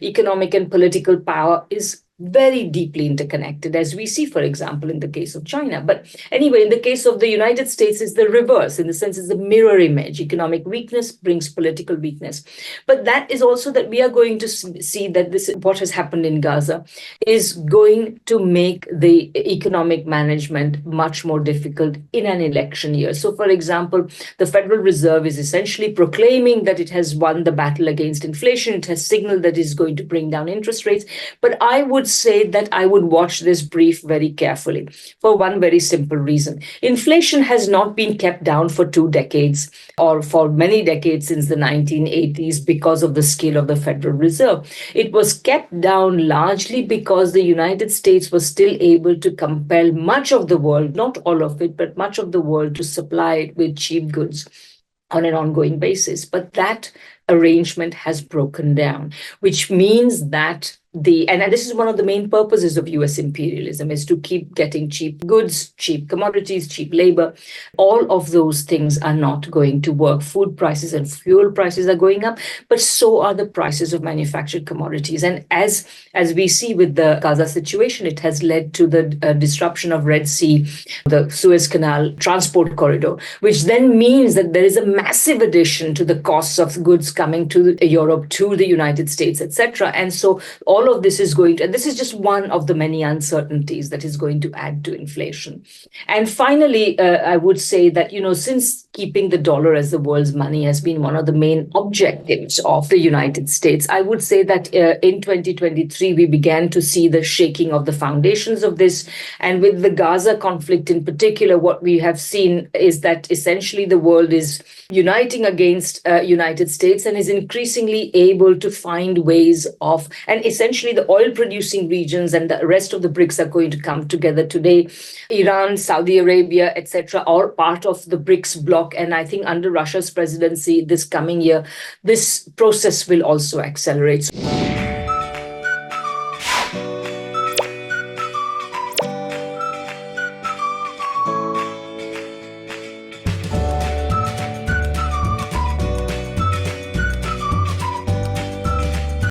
economic and political power is very deeply interconnected, as we see, for example, in the case of China. But anyway, in the case of the United States, it's the reverse. In the sense, it's the mirror image. Economic weakness brings political weakness. But that is also that we are going to see that this, what has happened in Gaza, is going to make the economic management much more difficult in an election year. So, for example, the Federal Reserve is essentially proclaiming that it has won the battle against inflation. It has signaled that it is going to bring down interest rates. But I would say that I would watch this brief very carefully for one very simple reason. Inflation has not been kept down for 2 decades or for many decades since the 1980s because of the skill of the Federal Reserve. It was kept down largely because the United States was still able to compel much of the world, not all of it, but much of the world to supply it with cheap goods on an ongoing basis. But that arrangement has broken down, which means that and this is one of the main purposes of US imperialism, is to keep getting cheap goods, cheap commodities, cheap labor. All of those things are not going to work. Food prices and fuel prices are going up, but so are the prices of manufactured commodities. And as we see with the Gaza situation, it has led to the disruption of Red Sea, the Suez Canal transport corridor, which then means that there is a massive addition to the costs of goods coming to Europe, to the United States, etc. And so all of this is going to, and this is just one of the many uncertainties that is going to add to inflation. And finally, I would say that, since keeping the dollar as the world's money has been one of the main objectives of the United States, I would say that in 2023, we began to see the shaking of the foundations of this. And with the Gaza conflict in particular, what we have seen is that essentially the world is uniting against United States and is increasingly able to find ways of, and essentially the oil-producing regions and the rest of the BRICS are going to come together today. Iran, Saudi Arabia, etc., are part of the BRICS bloc. And I think under Russia's presidency this coming year, this process will also accelerate.